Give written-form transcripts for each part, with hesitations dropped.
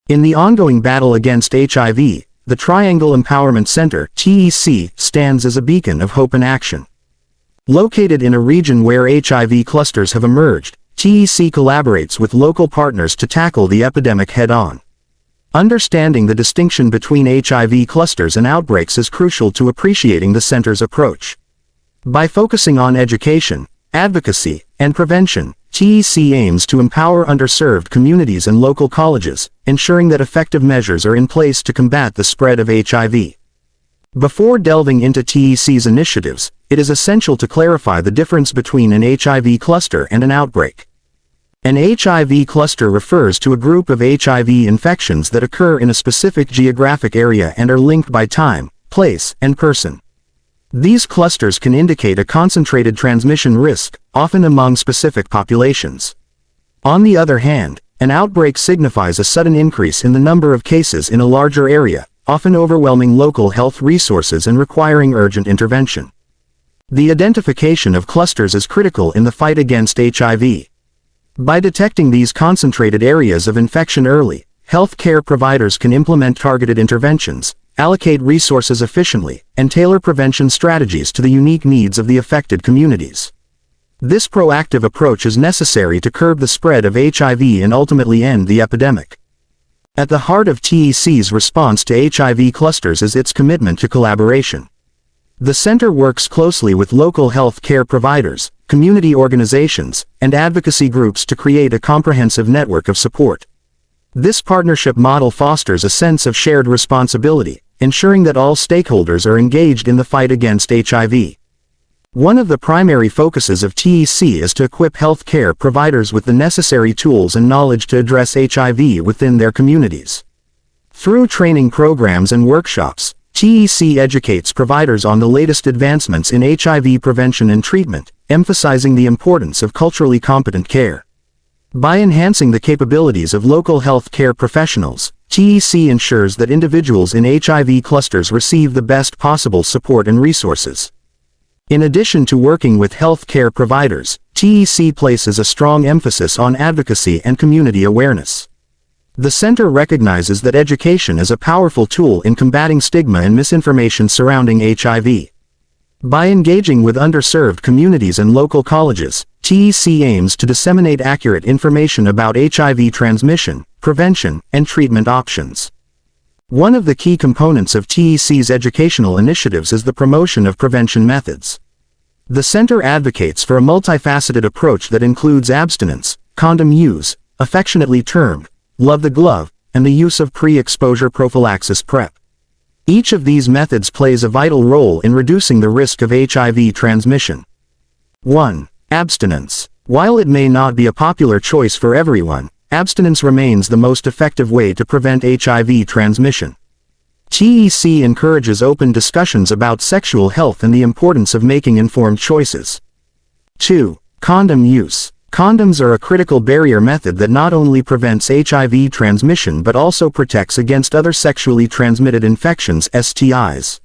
In the ongoing battle against HIV, the Triangle Empowerment Center (TEC) stands as a beacon of hope and action. Located in a region where HIV clusters have emerged, TEC collaborates with local partners to tackle the epidemic head-on. Understanding the distinction between HIV clusters and outbreaks is crucial to appreciating the center's approach. By focusing on education, advocacy, and prevention, TEC aims to empower underserved communities and local colleges, ensuring that effective measures are in place to combat the spread of HIV. Before delving into TEC's initiatives, it is essential to clarify the difference between an HIV cluster and an outbreak. An HIV cluster refers to a group of HIV infections that occur in a specific geographic area and are linked by time, place, and person. These clusters can indicate a concentrated transmission risk, often among specific populations. On the other hand, an outbreak signifies a sudden increase in the number of cases in a larger area, often overwhelming local health resources and requiring urgent intervention. The identification of clusters is critical in the fight against HIV. By detecting these concentrated areas of infection early, healthcare providers can implement targeted interventions, allocate resources efficiently, and tailor prevention strategies to the unique needs of the affected communities. This proactive approach is necessary to curb the spread of HIV and ultimately end the epidemic. At the heart of TEC's response to HIV clusters is its commitment to collaboration. The center works closely with local health care providers, community organizations, and advocacy groups to create a comprehensive network of support. This partnership model fosters a sense of shared responsibility, ensuring that all stakeholders are engaged in the fight against HIV. One of the primary focuses of TEC is to equip healthcare providers with the necessary tools and knowledge to address HIV within their communities. Through training programs and workshops, TEC educates providers on the latest advancements in HIV prevention and treatment, emphasizing the importance of culturally competent care. By enhancing the capabilities of local health care professionals, TEC ensures that individuals in HIV clusters receive the best possible support and resources. In addition to working with health care providers, TEC places a strong emphasis on advocacy and community awareness. The center recognizes that education is a powerful tool in combating stigma and misinformation surrounding HIV. By engaging with underserved communities and local colleges, TEC aims to disseminate accurate information about HIV transmission, prevention, and treatment options. One of the key components of TEC's educational initiatives is the promotion of prevention methods. The center advocates for a multifaceted approach that includes abstinence, condom use, affectionately termed, love the glove, and the use of pre-exposure prophylaxis PrEP. Each of these methods plays a vital role in reducing the risk of HIV transmission. 1. Abstinence. While it may not be a popular choice for everyone, abstinence remains the most effective way to prevent HIV transmission. TEC encourages open discussions about sexual health and the importance of making informed choices. 2. Condom use. Condoms are a critical barrier method that not only prevents HIV transmission but also protects against other sexually transmitted infections (STIs).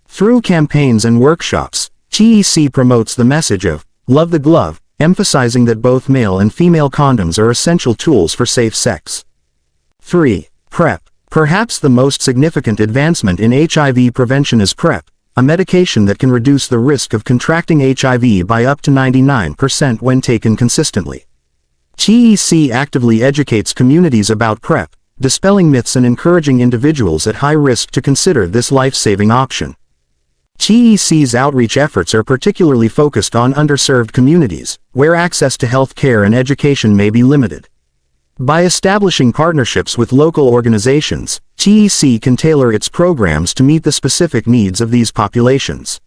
Through campaigns and workshops, TEC promotes the message of "Love the Glove," emphasizing that both male and female condoms are essential tools for safe sex. 3. PrEP. Perhaps the most significant advancement in HIV prevention is PrEP, a medication that can reduce the risk of contracting HIV by up to 99% when taken consistently. TEC actively educates communities about PrEP, dispelling myths and encouraging individuals at high risk to consider this life-saving option. TEC's outreach efforts are particularly focused on underserved communities, where access to health care and education may be limited. By establishing partnerships with local organizations, TEC can tailor its programs to meet the specific needs of these populations.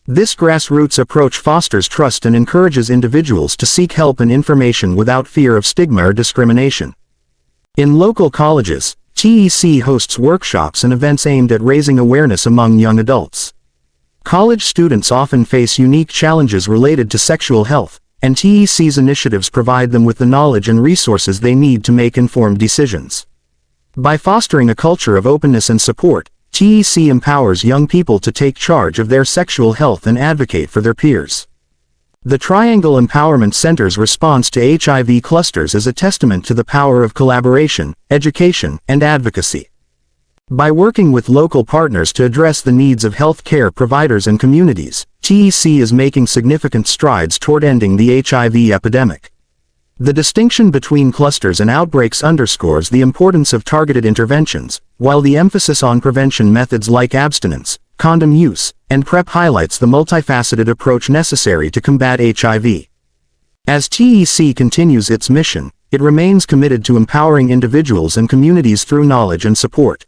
This grassroots approach fosters trust and encourages individuals to seek help and information without fear of stigma or discrimination. In local colleges, TEC hosts workshops and events aimed at raising awareness among young adults. College students often face unique challenges related to sexual health, and TEC's initiatives provide them with the knowledge and resources they need to make informed decisions. By fostering a culture of openness and support, TEC empowers young people to take charge of their sexual health and advocate for their peers. The Triangle Empowerment Center's response to HIV clusters is a testament to the power of collaboration, education, and advocacy. By working with local partners to address the needs of healthcare providers and communities, TEC is making significant strides toward ending the HIV epidemic. The distinction between clusters and outbreaks underscores the importance of targeted interventions, while the emphasis on prevention methods like abstinence, condom use, and PrEP highlights the multifaceted approach necessary to combat HIV. As TEC continues its mission, it remains committed to empowering individuals and communities through knowledge and support.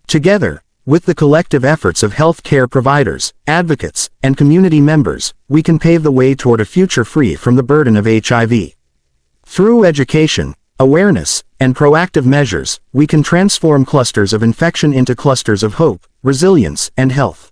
Together, with the collective efforts of healthcare providers, advocates, and community members, we can pave the way toward a future free from the burden of HIV. Through education, awareness, and proactive measures, we can transform clusters of infection into clusters of hope, resilience, and health.